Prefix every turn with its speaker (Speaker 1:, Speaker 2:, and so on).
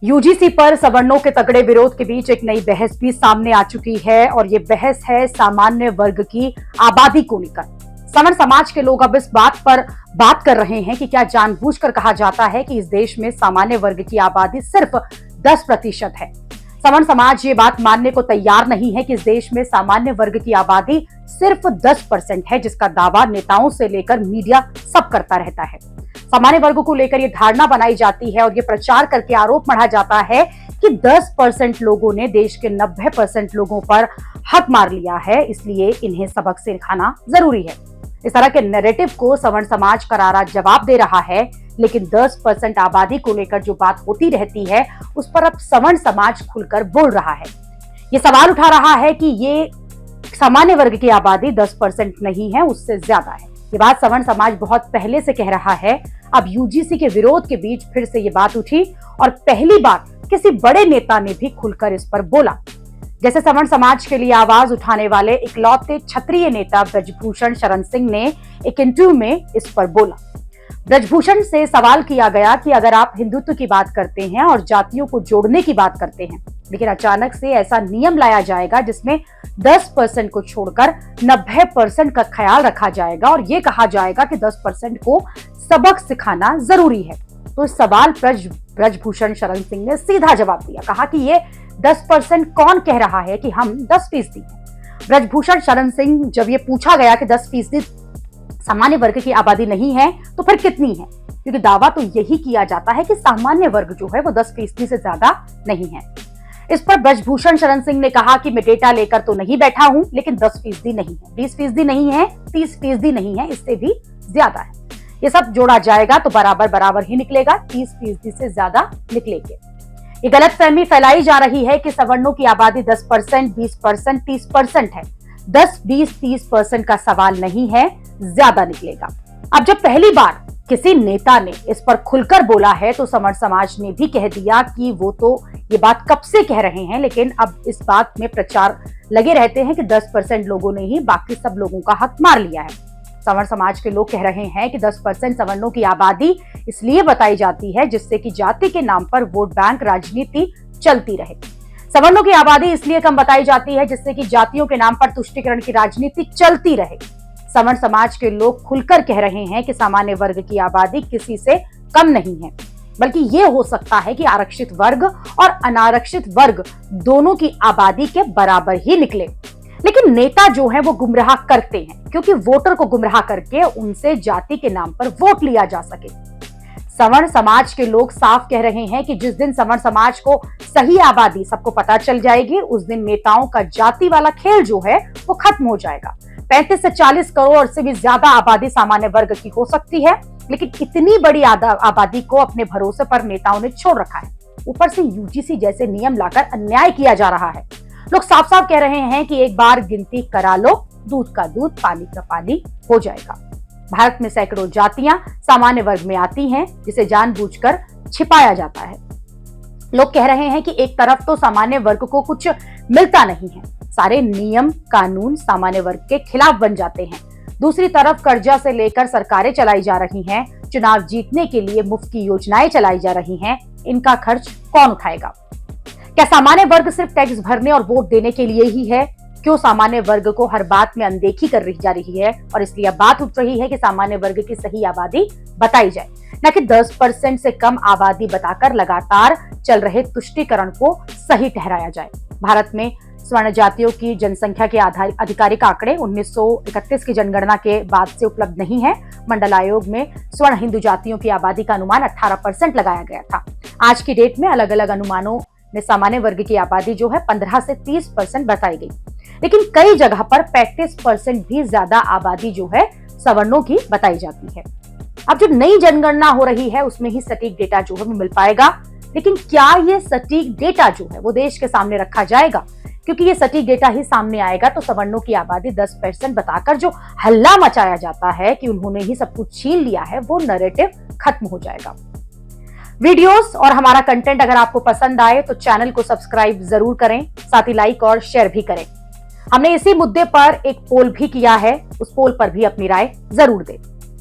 Speaker 1: UGC पर सवर्णों के तगड़े विरोध के बीच एक नई बहस भी सामने आ चुकी है और ये बहस है सामान्य वर्ग की आबादी को लेकर। सवर्ण समाज के लोग अब इस बात पर बात कर रहे हैं कि क्या जानबूझकर कहा जाता है कि इस देश में सामान्य वर्ग की आबादी सिर्फ 10% है। सवर्ण समाज ये बात मानने को तैयार नहीं है कि इस देश में सामान्य वर्ग की आबादी सिर्फ 10% है, जिसका दावा नेताओं से लेकर मीडिया सब करता रहता है। सामान्य वर्ग को लेकर ये धारणा बनाई जाती है और ये प्रचार करके आरोप मढ़ा जाता है कि 10% लोगों ने देश के 90% लोगों पर हक मार लिया है, इसलिए इन्हें सबक सिखाना जरूरी है। इस तरह के नैरेटिव को सवर्ण समाज करारा जवाब दे रहा है, लेकिन 10% आबादी को लेकर जो बात होती रहती है उस पर अब सवर्ण समाज खुलकर बोल रहा है। ये सवाल उठा रहा है कि ये सामान्य वर्ग की आबादी 10% नहीं है, उससे ज्यादा है। ये बात सवर्ण समाज बहुत पहले से कह रहा है। अब यूजीसी के विरोध के बीच फिर से ये बात उठी और पहली बार किसी बड़े नेता ने भी खुलकर इस पर बोला। जैसे सवर्ण समाज के लिए आवाज उठाने वाले इकलौते क्षत्रिय नेता ब्रजभूषण शरण सिंह ने एक इंटरव्यू में इस पर बोला। ब्रजभूषण से सवाल किया गया कि अगर आप हिंदुत्व की बात करते हैं और जातियों को जोड़ने की बात करते हैं, लेकिन अचानक से ऐसा नियम लाया जाएगा जिसमें 10% को छोड़कर 90% का ख्याल रखा जाएगा और ये कहा जाएगा कि 10% को सबक सिखाना जरूरी है, तो इस सवाल पर ब्रजभूषण शरण सिंह ने सीधा जवाब दिया। कहा कि ये 10% कौन कह रहा है कि हम 10% हैं। ब्रजभूषण शरण सिंह जब ये पूछा गया कि 10% सामान्य वर्ग की आबादी नहीं है तो फिर कितनी है, क्योंकि दावा तो यही किया जाता है कि सामान्य वर्ग जो है वो 10% से ज्यादा नहीं है। इस पर ब्रजभूषण शरण सिंह ने कहा कि मैं डेटा लेकर तो नहीं बैठा हूं, लेकिन 10% नहीं है, 20% नहीं है, 30% नहीं है, इससे भी ज्यादा है। ये सब जोड़ा जाएगा तो बराबर ही निकलेगा, 30% से ज्यादा निकलेंगे। ये गलतफहमी फैलाई जा रही है कि सवर्णों की आबादी 10%, 20%, 30% है। 10, 20, 30% का सवाल नहीं है, ज्यादा निकलेगा। अब जब पहली बार किसी नेता ने इस पर खुलकर बोला है तो सवर्ण समाज ने भी कह दिया कि वो तो ये बात कब से कह रहे हैं, लेकिन अब इस बात में प्रचार लगे रहते हैं कि 10% लोगों ने ही बाकी सब लोगों का हक मार लिया है। सवर्ण समाज के लोग कह रहे हैं कि 10% सवर्णों की आबादी इसलिए बताई जाती है जिससे कि जाति के नाम पर वोट बैंक राजनीति चलती रहे। सवर्णों की आबादी इसलिए कम बताई जाती है जिससे कि जातियों के नाम पर तुष्टीकरण की राजनीति चलती रहे। सवर्ण समाज के लोग खुलकर कह रहे हैं कि सामान्य वर्ग की आबादी किसी से कम नहीं है, बल्कि ये हो सकता है कि आरक्षित वर्ग और अनारक्षित वर्ग दोनों की आबादी के बराबर ही निकले। लेकिन नेता जो है वो गुमराह करते हैं, क्योंकि वोटर को गुमराह करके उनसे जाति के नाम पर वोट लिया जा सके। सवर्ण समाज के लोग साफ कह रहे हैं कि जिस दिन सवर्ण समाज को सही आबादी सबको पता चल जाएगी, उस दिन नेताओं का जाति वाला खेल जो है वो खत्म हो जाएगा। 35 से 40 करोड़ से भी ज्यादा आबादी सामान्य वर्ग की हो सकती है, लेकिन इतनी बड़ी आबादी को अपने भरोसे पर नेताओं ने छोड़ रखा है। ऊपर से यूजीसी जैसे नियम लाकर अन्याय किया जा रहा है। लोग साफ साफ कह रहे हैं कि एक बार गिनती करा लो, दूध का दूध पानी का पानी हो जाएगा। भारत में सैकड़ों जातियां सामान्य वर्ग में आती हैं, जिसे जानबूझकर छिपाया जाता है। लोग कह रहे हैं कि एक तरफ तो सामान्य वर्ग को कुछ मिलता नहीं है, सारे नियम कानून सामान्य वर्ग के खिलाफ बन जाते हैं। दूसरी तरफ कर्जा से लेकर सरकारें चलाई जा रही हैं, चुनाव जीतने के लिए मुफ्त की योजनाएं चलाई जा रही हैं, इनका खर्च कौन उठाएगा? क्या सामान्य वर्ग सिर्फ टैक्स भरने और वोट देने के लिए ही है? क्यों सामान्य वर्ग को हर बात में अनदेखी कर रही जा रही है? और इसलिए अब बात उठ रही है कि सामान्य वर्ग की सही आबादी बताई जाए, न कि 10% से कम आबादी बताकर लगातार चल रहे तुष्टीकरण को सही ठहराया जाए। भारत में स्वर्ण जातियों की जनसंख्या के आधिकारिक आंकड़े 1931 की जनगणना के बाद से उपलब्ध नहीं है। मंडल आयोग में स्वर्ण हिंदू जातियों की आबादी का अनुमान 18% लगाया गया था। आज की डेट में अलग अलग अनुमानों में सामान्य वर्ग की आबादी जो है 15 से 30% बताई गई, लेकिन कई जगह पर 35% भी ज्यादा आबादी जो है सवर्णों की बताई जाती है। अब जो नई जनगणना हो रही है उसमें ही सटीक डेटा जो है वो मिल पाएगा, लेकिन क्या ये सटीक डेटा जो है वो देश के सामने रखा जाएगा? क्योंकि ये सटीक डेटा ही सामने आएगा तो सवर्णों की आबादी 10% बताकर जो हल्ला मचाया जाता है कि उन्होंने ही सब कुछ छीन लिया है, वो नैरेटिव खत्म हो जाएगा। वीडियोस और हमारा कंटेंट अगर आपको पसंद आए तो चैनल को सब्सक्राइब जरूर करें, साथ ही लाइक और शेयर भी करें। हमने इसी मुद्दे पर एक पोल भी किया है, उस पोल पर भी अपनी राय जरूर दें।